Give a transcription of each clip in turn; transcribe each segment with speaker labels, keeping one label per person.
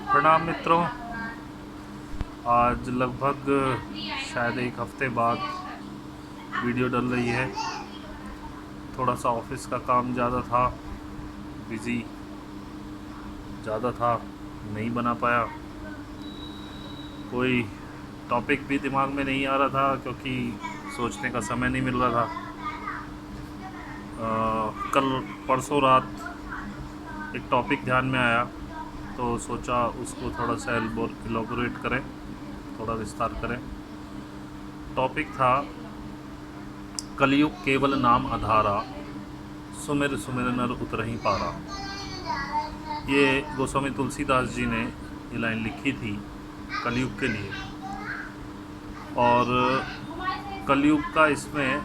Speaker 1: प्रणाम मित्रों। आज लगभग शायद एक हफ्ते बाद वीडियो डल रही है। थोड़ा सा ऑफिस का काम ज़्यादा था, बिज़ी ज़्यादा था, नहीं बना पाया। कोई टॉपिक भी दिमाग में नहीं आ रहा था क्योंकि सोचने का समय नहीं मिल रहा था। कल परसों रात एक टॉपिक ध्यान में आया तो सोचा उसको थोड़ा सा एलोबोरेट करें, थोड़ा विस्तार करें। टॉपिक था कलयुग केवल नाम आधारा, सुमिर सुमिर नर उतरहि पारा। ये गोस्वामी तुलसीदास जी ने ये लाइन लिखी थी कलयुग के लिए। और कलयुग का इसमें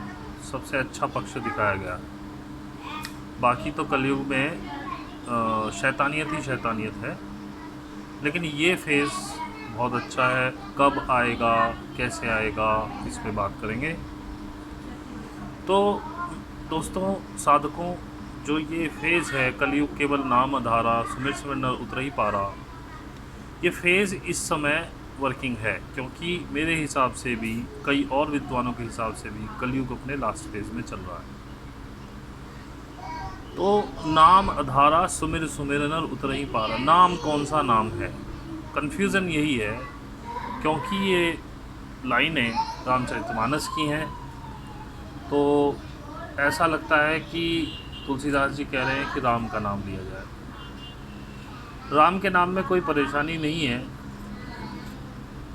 Speaker 1: सबसे अच्छा पक्ष दिखाया गया। बाकी तो कलयुग में शैतानियत ही शैतानियत है, लेकिन ये फेज़ बहुत अच्छा है। कब आएगा, कैसे आएगा, इस पे बात करेंगे। तो दोस्तों, साधकों, जो ये फेज़ है कलयुग केवल नाम आधारा, सुमिर सुमिर नर उतरहि पारा, ये फेज़ इस समय वर्किंग है, क्योंकि मेरे हिसाब से भी, कई और विद्वानों के हिसाब से भी, कलयुग अपने लास्ट फेज़ में चल रहा है। तो नाम आधारा, सुमिर सुमिर नर उतरहि पारा, नाम कौन सा नाम है? कन्फ्यूज़न यही है, क्योंकि ये लाइनें रामचरितमानस की हैं, तो ऐसा लगता है कि तुलसीदास जी कह रहे हैं कि राम का नाम लिया जाए। राम के नाम में कोई परेशानी नहीं है।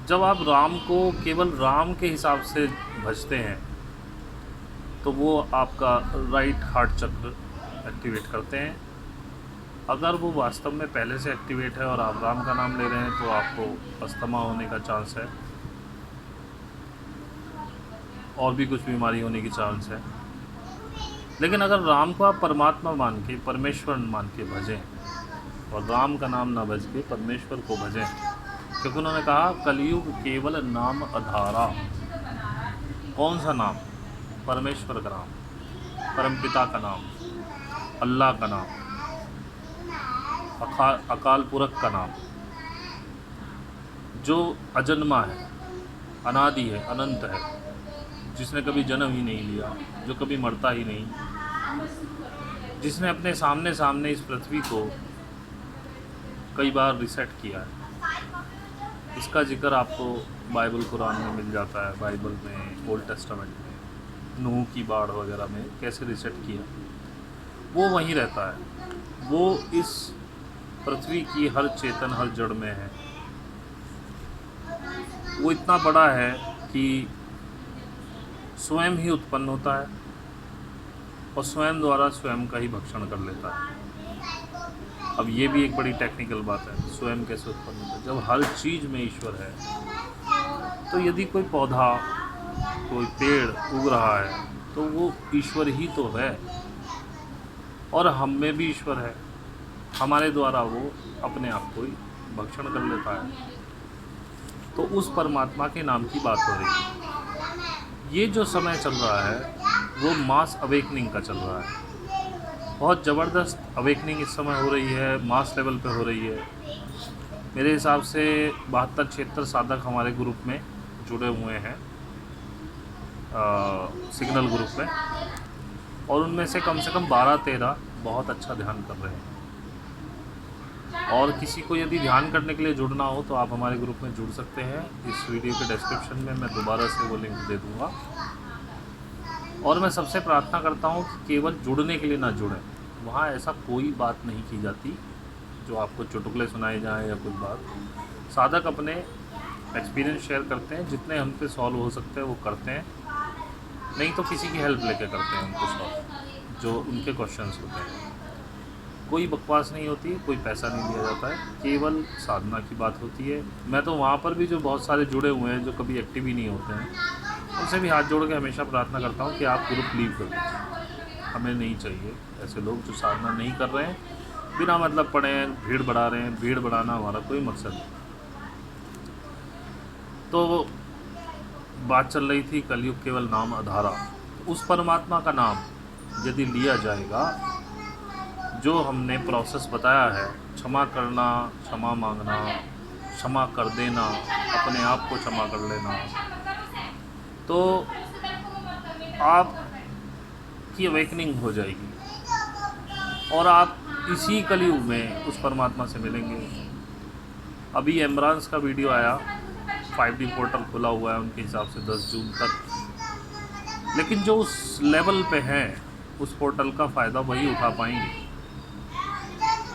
Speaker 1: जब आप राम को केवल राम के हिसाब से भजते हैं तो वो आपका राइट हार्ट चक्र एक्टिवेट करते हैं। अगर वो वास्तव में पहले से एक्टिवेट है और आप राम का नाम ले रहे हैं तो आपको अस्थमा होने का चांस है, और भी कुछ बीमारी होने की चांस है। लेकिन अगर राम को आप परमात्मा मान के, परमेश्वर मान के भजें, और राम का नाम ना भज के परमेश्वर को भजें, क्योंकि उन्होंने कहा कलयुग केवल नाम आधारा। कौन सा नाम? परमेश्वर का नाम, परमपिता का नाम, अल्लाह का नाम, अकाल पुरख का नाम, जो अजन्मा है, अनादि है, अनंत है, जिसने कभी जन्म ही नहीं लिया, जो कभी मरता ही नहीं, जिसने अपने सामने सामने इस पृथ्वी को कई बार रिसेट किया है। इसका जिक्र आपको बाइबल कुरान में मिल जाता है, बाइबल में, ओल्ड टेस्टामेंट में, नूह की बाढ़ वगैरह में कैसे रिसेट किया। वो वहीं रहता है, वो इस पृथ्वी की हर चेतन, हर जड़ में है। वो इतना बड़ा है कि स्वयं ही उत्पन्न होता है और स्वयं द्वारा स्वयं का ही भक्षण कर लेता है। अब ये भी एक बड़ी टेक्निकल बात है, स्वयं कैसे उत्पन्न होता है? जब हर चीज़ में ईश्वर है, तो यदि कोई पौधा, कोई पेड़ उग रहा है तो वो ईश्वर ही तो है, और हम में भी ईश्वर है। हमारे द्वारा वो अपने आप को ही भक्षण कर लेता है। तो उस परमात्मा के नाम की बात हो रही है। ये जो समय चल रहा है वो मास अवेकनिंग का चल रहा है। बहुत ज़बरदस्त अवेकनिंग इस समय हो रही है, मास लेवल पे हो रही है। मेरे हिसाब से 72-76 साधक हमारे ग्रुप में जुड़े हुए हैं, सिग्नल ग्रुप में, और उनमें से कम 12-13 बहुत अच्छा ध्यान कर रहे हैं। और किसी को यदि ध्यान करने के लिए जुड़ना हो तो आप हमारे ग्रुप में जुड़ सकते हैं। इस वीडियो के डिस्क्रिप्शन में मैं दोबारा से वो लिंक दे दूँगा। और मैं सबसे प्रार्थना करता हूँ कि केवल जुड़ने के लिए ना जुड़ें। वहाँ ऐसा कोई बात नहीं की जाती जो आपको चुटकुले सुनाए जाएँ या कुछ बात। साधक अपने एक्सपीरियंस शेयर करते हैं, जितने हम पे सॉल्व हो सकते हैं वो करते हैं, नहीं तो किसी की हेल्प लेके करते हैं उनको सॉल्व, जो उनके क्वेश्चंस होते हैं। कोई बकवास नहीं होती है, कोई पैसा नहीं लिया जाता है, केवल साधना की बात होती है। मैं तो वहाँ पर भी जो बहुत सारे जुड़े हुए हैं, जो कभी एक्टिव ही नहीं होते हैं, उनसे भी हाथ जोड़ के हमेशा प्रार्थना करता हूँ कि आप ग्रुप लीव कर दीजिए। हमें नहीं चाहिए ऐसे लोग जो साधना नहीं कर रहे हैं, बिना मतलब पड़े हैं, भीड़ बढ़ा रहे हैं। भीड़ बढ़ाना हमारा कोई मकसद नहीं। तो बात चल रही थी कलयुग केवल नाम आधारा। उस परमात्मा का नाम यदि लिया जाएगा, जो हमने प्रोसेस बताया है, क्षमा करना, क्षमा मांगना, क्षमा कर देना, अपने आप को क्षमा कर लेना, तो आपकी अवेकनिंग हो जाएगी और आप इसी कलयुग में उस परमात्मा से मिलेंगे। अभी एमरान्स का वीडियो आया, 5D पोर्टल खुला हुआ है उनके हिसाब से 10 जून तक, लेकिन जो उस लेवल पे हैं उस पोर्टल का फ़ायदा वही उठा पाएंगे।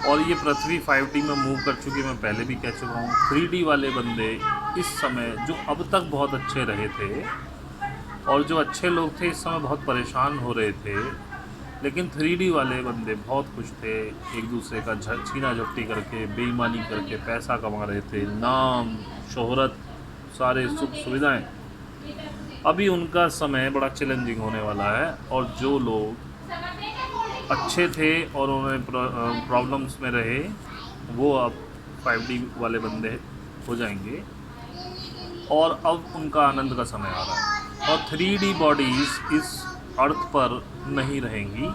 Speaker 1: और ये पृथ्वी 5D में मूव कर चुकी है, मैं पहले भी कह चुका हूँ। 3D वाले बंदे इस समय जो अब तक बहुत अच्छे रहे थे और जो अच्छे लोग थे इस समय बहुत परेशान हो रहे थे, लेकिन 3D वाले बंदे बहुत खुश थे, एक दूसरे का छीना झपटी करके, बेईमानी करके पैसा कमा रहे थे, नाम, शोहरत, सारे सुख सुविधाएं। अभी उनका समय बड़ा चैलेंजिंग होने वाला है और जो लोग अच्छे थे और उन्होंने प्रॉब्लम्स में रहे, वो अब 5D वाले बंदे हो जाएंगे और अब उनका आनंद का समय आ रहा है। और 3D बॉडीज़ इस अर्थ पर नहीं रहेंगी,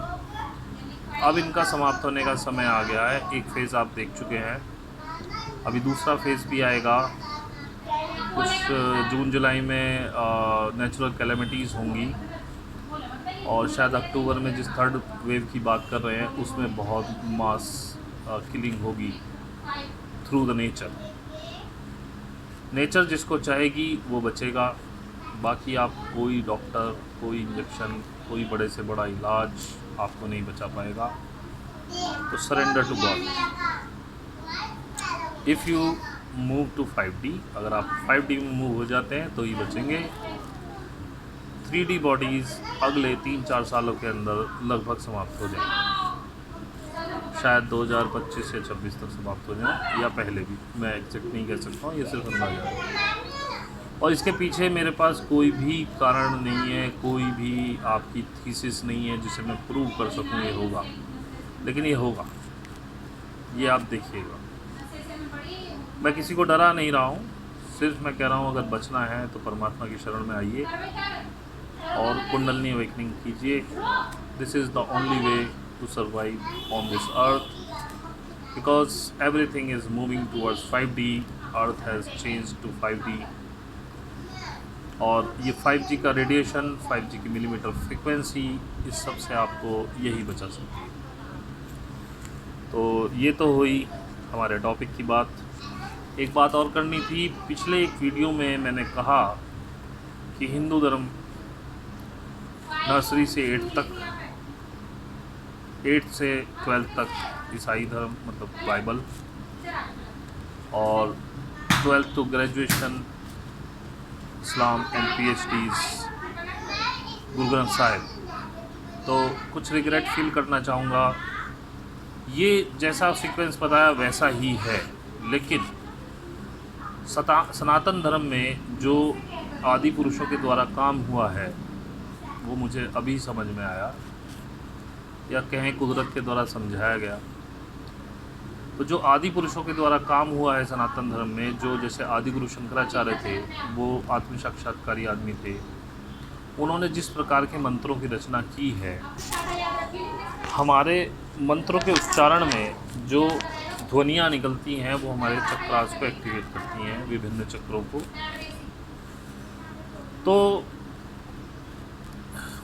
Speaker 1: अब इनका समाप्त होने का समय आ गया है। एक फ़ेज़ आप देख चुके हैं, अभी दूसरा फ़ेज़ भी आएगा। कुछ जून जुलाई में नेचुरल कैलेमिटीज़ होंगी और शायद अक्टूबर में जिस थर्ड वेव की बात कर रहे हैं उसमें बहुत मास किलिंग होगी थ्रू द नेचर। नेचर जिसको चाहेगी वो बचेगा, बाकी आप कोई डॉक्टर, कोई इंजेक्शन, कोई बड़े से बड़ा इलाज आपको नहीं बचा पाएगा। तो surrender to God. If you move to 5D, अगर आप 5D में मूव हो जाते हैं तो ही बचेंगे। 3D बॉडीज़ अगले 3-4 सालों के अंदर लगभग समाप्त हो जाएंगी, शायद 2025 या 26 तक समाप्त हो जाए या पहले भी, मैं एग्जैक्ट नहीं कह सकता हूँ, ये सिर्फ अंदाजा है। और इसके पीछे मेरे पास कोई भी कारण नहीं है, कोई भी आपकी थीसिस नहीं है जिसे मैं प्रूव कर सकूँ ये होगा, लेकिन ये होगा, ये आप देखिएगा। मैं किसी को डरा नहीं रहा हूँ, सिर्फ मैं कह रहा हूँ अगर बचना है तो परमात्मा की शरण में आइए और कुंडलनी अवेकनिंग कीजिए। This is the only way to survive on this earth, because everything is moving towards 5D। Earth has change to 5D और ये 5G का रेडिएशन, 5G की मिलीमीटर फ्रिक्वेंसी, इस सब से आपको यही बचा सकती है। तो ये तो हुई हमारे टॉपिक की बात। एक बात और करनी थी, पिछले एक वीडियो में मैंने कहा कि हिंदू धर्म नर्सरी से 8 तक, 8 से 12 तक ईसाई धर्म मतलब बाइबल, और 12th to graduation Islam and PhDs Guru Granth Sahib. तो कुछ रिग्रेट फील करना चाहूँगा, ये जैसा सीक्वेंस बताया वैसा ही है, लेकिन सनातन धर्म में जो आदि पुरुषों के द्वारा काम हुआ है वो मुझे अभी समझ में आया, या कहें कुदरत के द्वारा समझाया गया। तो जो आदि पुरुषों के द्वारा काम हुआ है सनातन धर्म में, जो जैसे आदि गुरु शंकराचार्य थे, वो आत्म साक्षात्कारी आदमी थे, उन्होंने जिस प्रकार के मंत्रों की रचना की है, हमारे मंत्रों के उच्चारण में जो ध्वनियाँ निकलती हैं वो हमारे चक्रास को एक्टिवेट करती हैं, विभिन्न चक्रों को। तो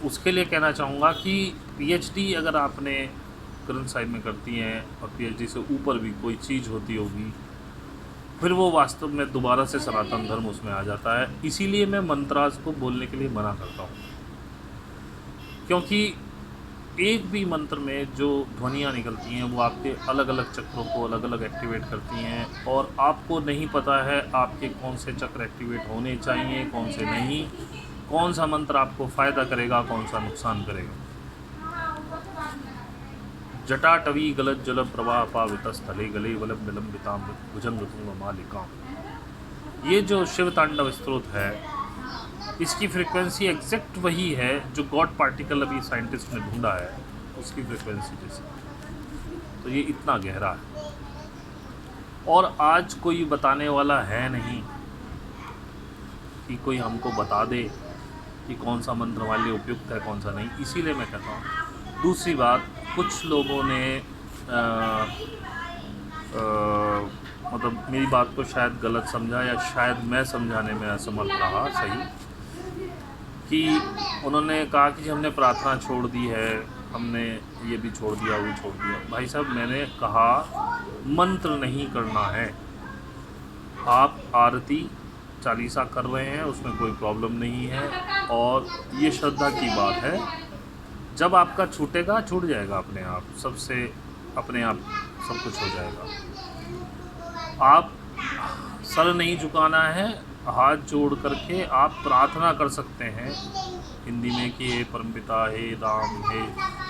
Speaker 1: उसके लिए कहना चाहूँगा कि PhD अगर आपने ग्रंथ साहिब में करती हैं और PhD से ऊपर भी कोई चीज़ होती होगी, फिर वो वास्तव में दोबारा से सनातन धर्म उसमें आ जाता है। इसीलिए मैं मंत्रास को बोलने के लिए मना करता हूँ, क्योंकि एक भी मंत्र में जो ध्वनियाँ निकलती हैं वो आपके अलग अलग चक्रों को अलग अलग एक्टिवेट करती हैं, और आपको नहीं पता है आपके कौन से चक्र एक्टिवेट होने चाहिए, कौन से नहीं, कौन सा मंत्र आपको फ़ायदा करेगा, कौन सा नुकसान करेगा। जटाटवी गलत जल प्रवाह पावित स्थले गले वलम विलंबिताम भुजंग तुंग मालिकाम। ये जो शिव तांडव स्तोत्र है, इसकी फ्रिक्वेंसी एग्जैक्ट वही है जो गॉड पार्टिकल अभी साइंटिस्ट ने ढूंढा है, उसकी फ्रिक्वेंसी जैसी। तो ये इतना गहरा है और आज कोई बताने वाला है नहीं कि कोई हमको बता दे कि कौन सा मंत्र हमारे लिए उपयुक्त है, कौन सा नहीं। इसीलिए मैं कहता हूँ। दूसरी बात, कुछ लोगों ने मतलब मेरी बात को शायद गलत समझा, या शायद मैं समझाने में असमर्थ रहा सही, कि उन्होंने कहा कि हमने प्रार्थना छोड़ दी है, हमने ये भी छोड़ दिया, वो छोड़ दिया। भाई साहब, मैंने कहा मंत्र नहीं करना है। आप आरती चालीसा कर रहे हैं, उसमें कोई प्रॉब्लम नहीं है, और ये श्रद्धा की बात है। जब आपका छूटेगा, छूट जाएगा अपने आप, सबसे अपने आप सब कुछ हो जाएगा। आप सर नहीं झुकाना है, हाथ जोड़ करके आप प्रार्थना कर सकते हैं हिंदी में कि हे परमपिता, हे राम, हे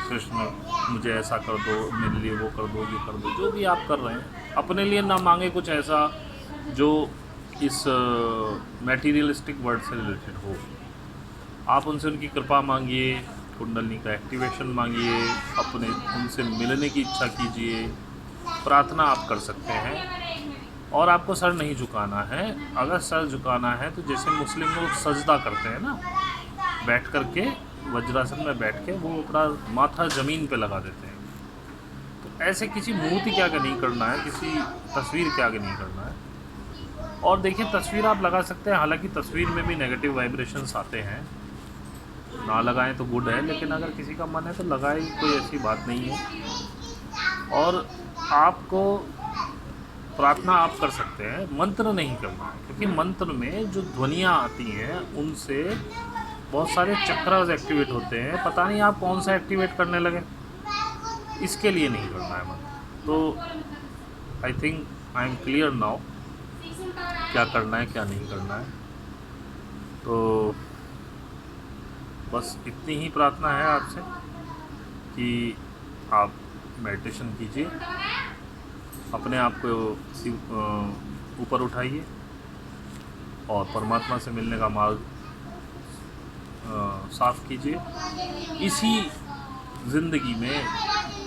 Speaker 1: कृष्ण, मुझे ऐसा कर दो, मेरे लिए वो कर दो, ये कर दो। जो भी आप कर रहे हैं अपने लिए ना मांगे कुछ ऐसा जो इस मटेरियलिस्टिक वर्ल्ड से रिलेटेड हो। आप उनसे उनकी कृपा मांगिए, कुंडलनी का एक्टिवेशन मांगिए, अपने उनसे मिलने की इच्छा कीजिए, प्रार्थना आप कर सकते हैं। और आपको सर नहीं झुकाना है। अगर सर झुकाना है तो जैसे मुस्लिम लोग सजदा करते हैं ना, बैठ करके वज्रासन में बैठ के वो अपना माथा ज़मीन पे लगा देते हैं, तो ऐसे किसी मूर्ति के आगे नहीं करना है, किसी तस्वीर के आगे नहीं करना है। और देखिए, तस्वीर आप लगा सकते हैं, हालांकि तस्वीर में भी नेगेटिव वाइब्रेशंस आते हैं, ना लगाएं तो गुड है, लेकिन अगर किसी का मन है तो लगाए, कोई ऐसी बात नहीं है। और आपको प्रार्थना आप कर सकते हैं, मंत्र नहीं करना है, क्योंकि मंत्र में जो ध्वनियाँ आती हैं उनसे बहुत सारे चक्रास एक्टिवेट होते हैं। पता नहीं आप कौन सा एक्टिवेट करने लगे, इसके लिए नहीं करना है मंत्र। तो I think I am clear now क्या करना है, क्या नहीं करना है। तो बस इतनी ही प्रार्थना है आपसे कि आप मेडिटेशन कीजिए, अपने आप को ऊपर उठाइए और परमात्मा से मिलने का मार्ग साफ कीजिए। इसी ज़िंदगी में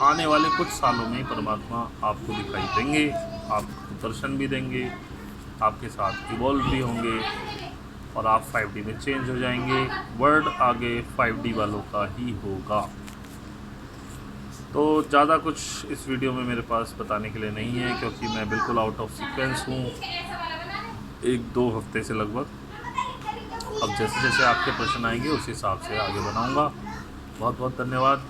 Speaker 1: आने वाले कुछ सालों में परमात्मा आपको दिखाई देंगे, आपको दर्शन भी देंगे, आपके साथ इवॉल्व भी होंगे, और आप 5D में चेंज हो जाएंगे। वर्ल्ड आगे 5D वालों का ही होगा। तो ज़्यादा कुछ इस वीडियो में मेरे पास बताने के लिए नहीं है, क्योंकि मैं बिल्कुल आउट ऑफ सीक्वेंस हूँ 1-2 हफ्ते से लगभग। अब जैसे जैसे आपके प्रश्न आएंगे उस हिसाब से आगे बनाऊँगा। बहुत बहुत धन्यवाद।